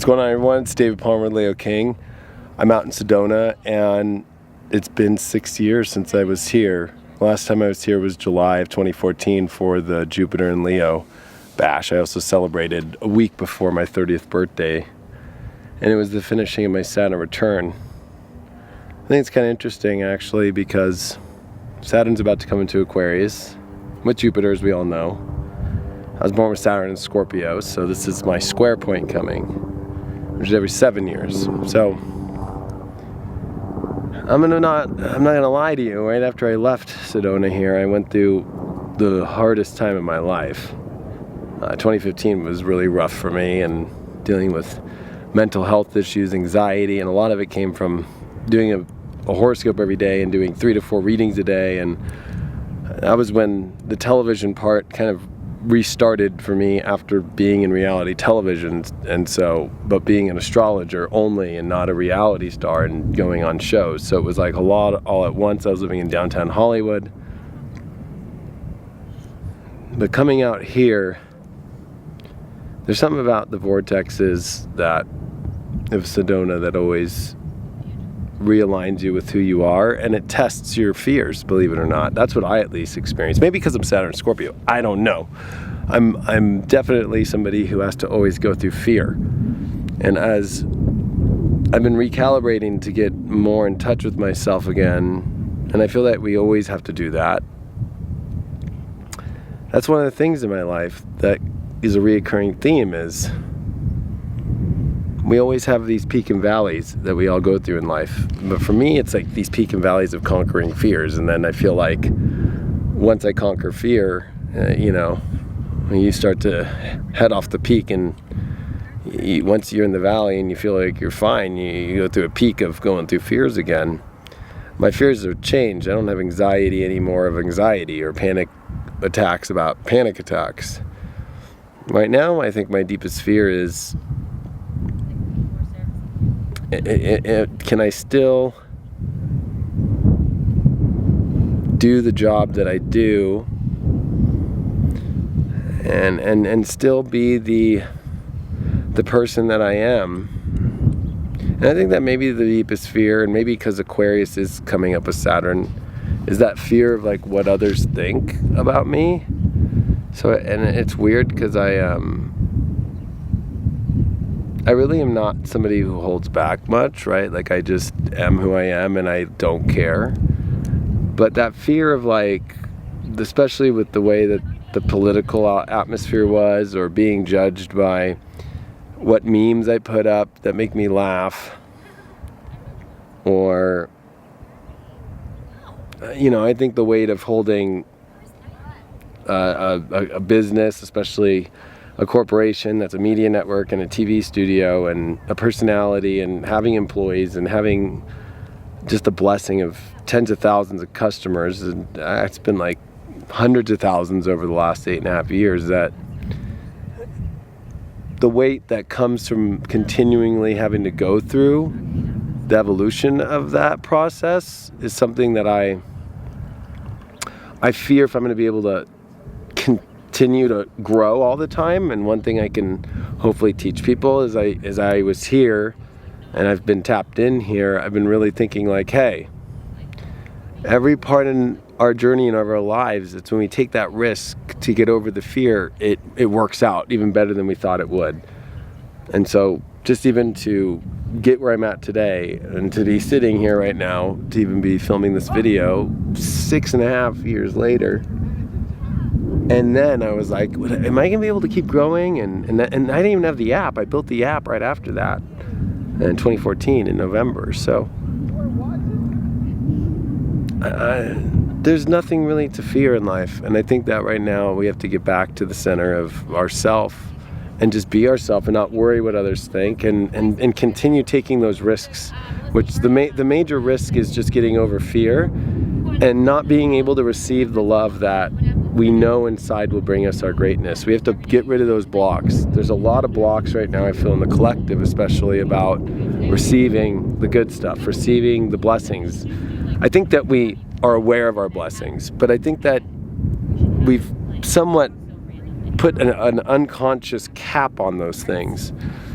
What's going on, everyone? It's David Palmer, Leo King. I'm out in Sedona, and it's been 6 years since I was here. Last time I was here was July of 2014 for the Jupiter and Leo bash. I also celebrated a week before my 30th birthday, and it was the finishing of my Saturn return. I think it's kind of interesting, actually, because Saturn's about to come into Aquarius with Jupiter, as we all know. I was born with Saturn in Scorpio, so this is my square point coming, which is every 7 years. So I'm not gonna lie to you. Right after I left Sedona here, I went through the hardest time of my life. 2015 was really rough for me, and dealing with mental health issues, anxiety, and a lot of it came from doing a horoscope every day and doing 3 to 4 readings a day. And that was when the television part kind of restarted for me after being in reality television, and so, but being an astrologer only and not a reality star and going on shows. So it was like a lot all at once. I was living in downtown Hollywood. But coming out here, there's something about the vortexes that of Sedona that always realigns you with who you are, and it tests your fears, believe it or not. That's what I at least experienced. Maybe because I'm Saturn Scorpio, I don't know. I'm definitely somebody who has to always go through fear, and as I've been recalibrating to get more in touch with myself again, and I feel that we always have to do that. That's one of the things in my life that is a reoccurring theme, is we always have these peaks and valleys that we all go through in life. But for me, it's like these peaks and valleys of conquering fears. And then I feel like once I conquer fear, when you start to head off the peak, and once you're in the valley and you feel like you're fine, you go through a peak of going through fears again. My fears have changed. I don't have anxiety anymore of anxiety, or panic attacks about panic attacks. Right now, I think my deepest fear is, can I still do the job that I do and still be the person that I am? And I think that maybe the deepest fear, and maybe because Aquarius is coming up with Saturn, is that fear of like what others think about me. So, and it's weird because I really am not somebody who holds back much, right? Like, I just am who I am, and I don't care. But that fear of, like, especially with the way that the political atmosphere was, or being judged by what memes I put up that make me laugh, or, I think the weight of holding a business, especially a corporation that's a media network and a TV studio and a personality, and having employees and having just a blessing of tens of thousands of customers, and it's been like hundreds of thousands over the last 8.5 years, that the weight that comes from continually having to go through the evolution of that process is something that I fear if I'm going to be able to continue to grow all the time. And one thing I can hopefully teach people is I was here and I've been tapped in here, I've been really thinking like, hey, every part in our journey and of our lives, it's when we take that risk to get over the fear, it works out even better than we thought it would. And so just even to get where I'm at today, and to be sitting here right now, to even be filming this video 6.5 years later, and then I was like, am I gonna be able to keep growing? And I didn't even have the app. I built the app right after that in 2014 in November. So there's nothing really to fear in life. And I think that right now we have to get back to the center of ourself and just be ourselves and not worry what others think, and continue taking those risks, which the major risk is just getting over fear and not being able to receive the love that we know inside will bring us our greatness. We have to get rid of those blocks. There's a lot of blocks right now, I feel, in the collective, especially about receiving the good stuff, receiving the blessings. I think that we are aware of our blessings, but I think that we've somewhat put an unconscious cap on those things.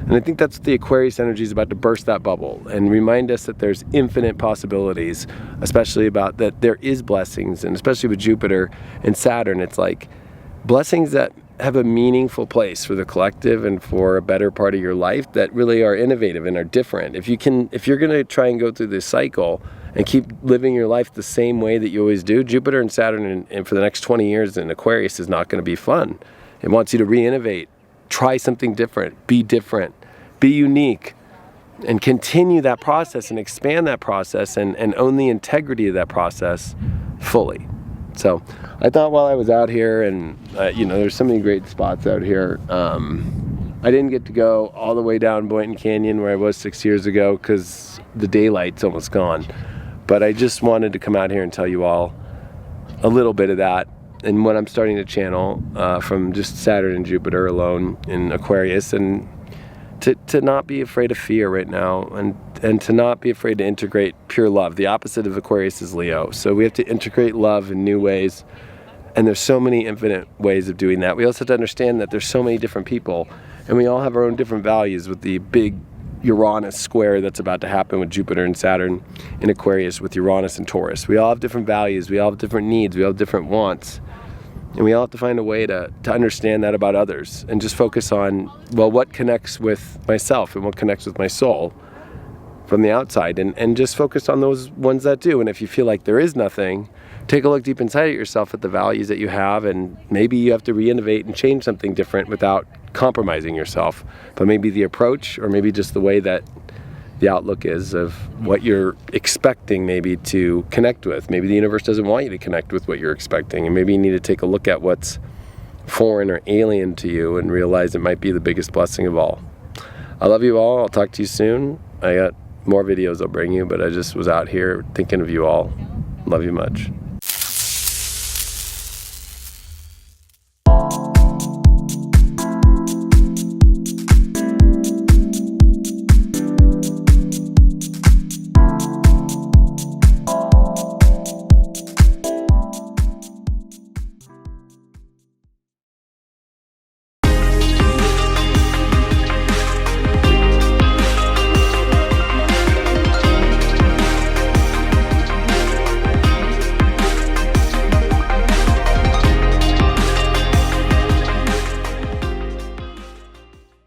And I think that's what the Aquarius energy is about, to burst that bubble and remind us that there's infinite possibilities, especially about that there is blessings, and especially with Jupiter and Saturn, it's like blessings that have a meaningful place for the collective and for a better part of your life that really are innovative and are different. If you're going to try and go through this cycle and keep living your life the same way that you always do, Jupiter and Saturn and for the next 20 years in Aquarius is not going to be fun. It wants you to re-innovate, try something different, be unique, and continue that process and expand that process and own the integrity of that process fully. So I thought while I was out here, and there's so many great spots out here. I didn't get to go all the way down Boynton Canyon where I was 6 years ago because the daylight's almost gone. But I just wanted to come out here and tell you all a little bit of that and what I'm starting to channel from just Saturn and Jupiter alone in Aquarius, and to not be afraid of fear right now, and to not be afraid to integrate pure love. The opposite of Aquarius is Leo. So we have to integrate love in new ways, and there's so many infinite ways of doing that. We also have to understand that there's so many different people, and we all have our own different values with the big Uranus square that's about to happen with Jupiter and Saturn in Aquarius with Uranus and Taurus. We all have different values, we all have different needs, we all have different wants. And we all have to find a way to understand that about others and just focus on, well, what connects with myself and what connects with my soul from the outside, and just focus on those ones that do. And if you feel like there is nothing, take a look deep inside at yourself at the values that you have, and maybe you have to re-innovate and change something different without compromising yourself. But maybe the approach, or maybe just the way that the outlook is of what you're expecting maybe to connect with. Maybe the universe doesn't want you to connect with what you're expecting, and maybe you need to take a look at what's foreign or alien to you and realize it might be the biggest blessing of all. I love you all. I'll talk to you soon. I got more videos I'll bring you, but I just was out here thinking of you all. Love you much.